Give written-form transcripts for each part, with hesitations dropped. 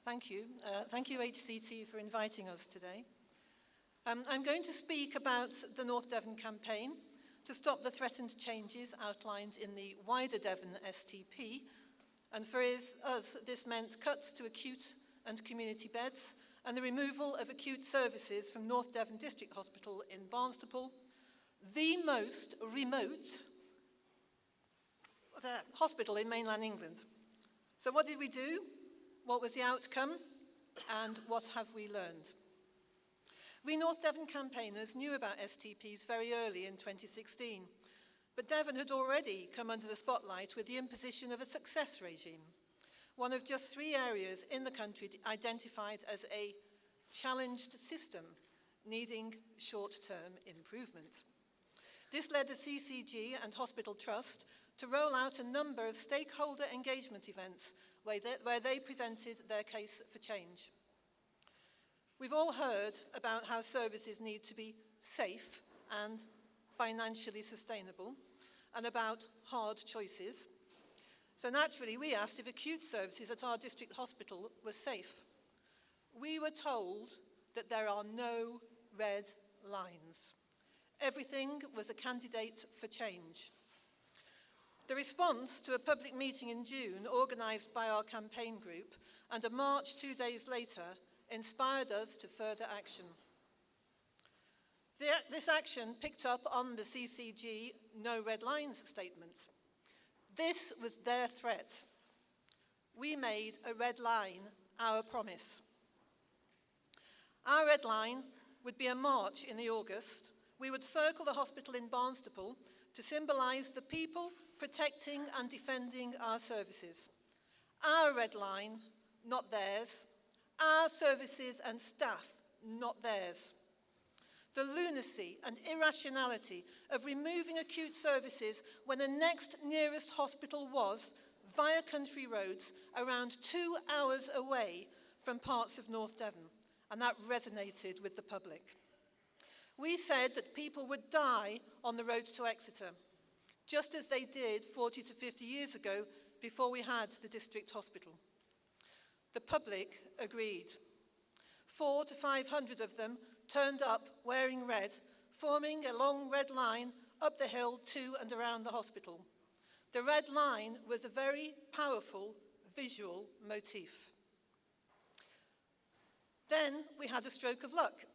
Thank you. Thank you, HCT, for inviting us today. I'm going to speak about the North Devon campaign to stop the threatened changes outlined in the wider Devon STP. And for us, this meant cuts to acute and community beds and the removal of acute services from North Devon District Hospital in Barnstaple, the most remote hospital in mainland England. So what did we do? What was the outcome? And what have we learned? We North Devon campaigners knew about STPs very early in 2016, but Devon had already come under the spotlight with the imposition of a success regime, one of just 3 areas in the country identified as a challenged system needing short-term improvement. This led the CCG and Hospital Trust to roll out a number of stakeholder engagement events where they presented their case for change. We've all heard about how services need to be safe and financially sustainable, and about hard choices. So naturally, we asked if acute services at our district hospital were safe. We were told that there are no red lines. Everything was a candidate for change. The response to a public meeting in June, organised by our campaign group, and a march 2 days later, inspired us to further action. This action picked up on the CCG No Red Lines statement. This was their threat. We made a red line our promise. Our red line would be a march in the August. We would circle the hospital in Barnstaple to symbolise the people protecting and defending our services. Our red line, not theirs. Our services and staff, not theirs. The lunacy and irrationality of removing acute services when the next nearest hospital was, via country roads, around 2 hours away from parts of North Devon, and that resonated with the public. We said that people would die on the road to Exeter, just as they did 40 to 50 years ago before we had the district hospital. The public agreed. 400 to 500 of them turned up wearing red, forming a long red line up the hill to and around the hospital. The red line was a very powerful visual motif. Then we had a stroke of luck.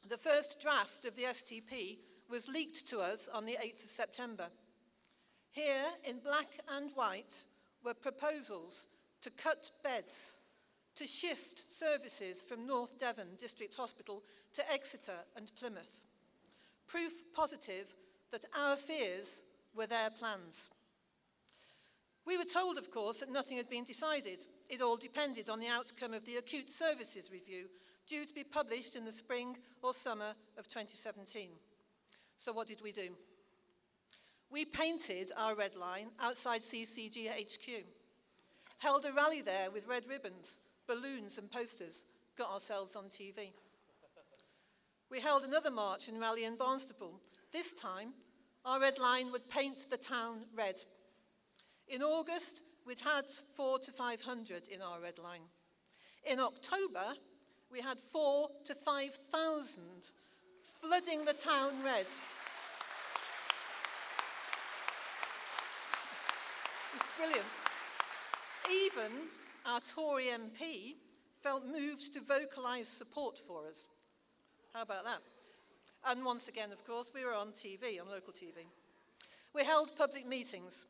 The first draft of the STP was leaked to us on the 8th of September. Here, in black and white, were proposals to cut beds, to shift services from North Devon District Hospital to Exeter and Plymouth. Proof positive that our fears were their plans. We were told, of course, that nothing had been decided. It all depended on the outcome of the acute services review, due to be published in the spring or summer of 2017. So what did we do? We painted our red line outside CCG HQ, held a rally there with red ribbons, balloons and posters, got ourselves on TV. We held another march and rally in Barnstaple. This time, our red line would paint the town red. In August, we'd had 400 to 500 in our red line. In October, we had 4,000 to 5,000 flooding the town red. It was brilliant. Even our Tory MP felt moved to vocalise support for us. How about that? And once again, of course, we were on TV, on local TV. We held public meetings,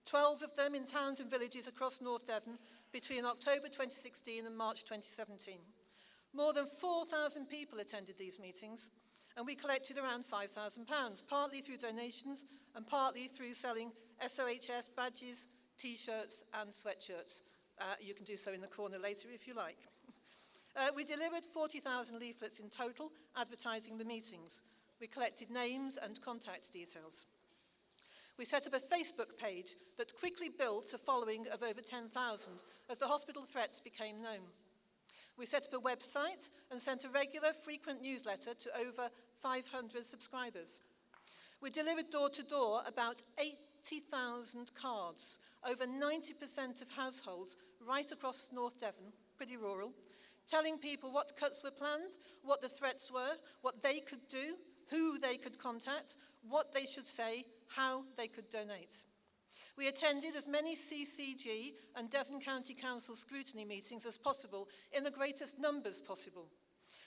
12 of them in towns and villages across North Devon between October 2016 and March 2017. More than 4,000 people attended these meetings, and we collected around £5,000, partly through donations and partly through selling SOHS badges, T-shirts and sweatshirts. You can do so in the corner later if you like. We delivered 40,000 leaflets in total, advertising the meetings. We collected names and contact details. We set up a Facebook page that quickly built a following of over 10,000 as the hospital threats became known. We set up a website and sent a regular, frequent newsletter to over 500 subscribers. We delivered door-to-door about 80,000 cards, over 90% of households right across North Devon, pretty rural, telling people what cuts were planned, what the threats were, what they could do, who they could contact, what they should say, how they could donate. We attended as many CCG and Devon County Council scrutiny meetings as possible in the greatest numbers possible.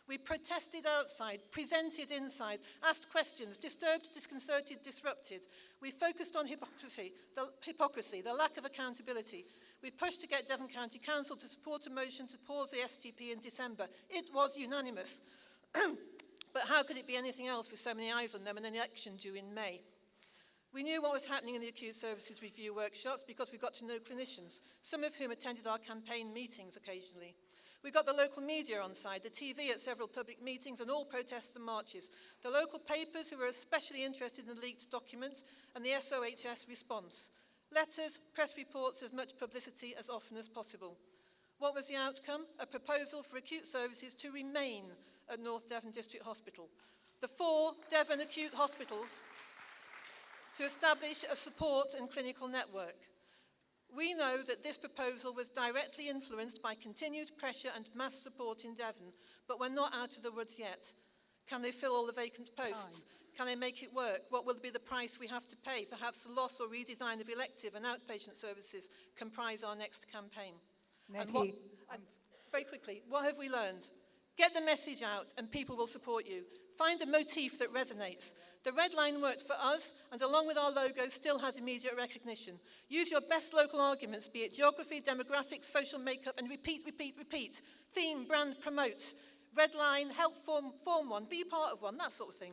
We protested outside, presented inside, asked questions, disturbed, disconcerted, disrupted. We focused on hypocrisy, the lack of accountability. We pushed to get Devon County Council to support a motion to pause the STP in December. It was unanimous. But how could it be anything else with so many eyes on them and an election due in May? We knew what was happening in the acute services review workshops because we got to know clinicians, some of whom attended our campaign meetings occasionally. We got the local media on side, the TV at several public meetings and all protests and marches, the local papers who were especially interested in the leaked documents and the SOHS response. Letters, press reports, as much publicity as often as possible. What was the outcome? A proposal for acute services to remain at North Devon District Hospital. The 4 Devon acute hospitals to establish a support and clinical network. We know that this proposal was directly influenced by continued pressure and mass support in Devon, but we're not out of the woods yet. Can they fill all the vacant posts? Can they make it work? What will be the price we have to pay? Perhaps the loss or redesign of elective and outpatient services comprise our next campaign. Nettie, very quickly, what have we learned? Get the message out and people will support you. Find a motif that resonates. The red line worked for us, and along with our logo, still has immediate recognition. Use your best local arguments, be it geography, demographics, social makeup, and repeat, repeat, repeat. Theme, brand, promote. Red line, help form one, be part of one, that sort of thing.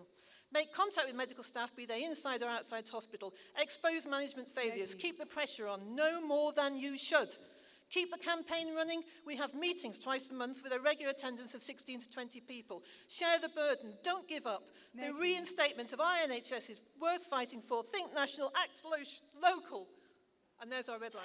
Make contact with medical staff, be they inside or outside hospital. Expose management failures. Keep the pressure on, no more than you should. Keep the campaign running. We have meetings twice a month with a regular attendance of 16 to 20 people. Share the burden. Don't give up. The reinstatement of our NHS is worth fighting for. Think national, act local. And there's our red line.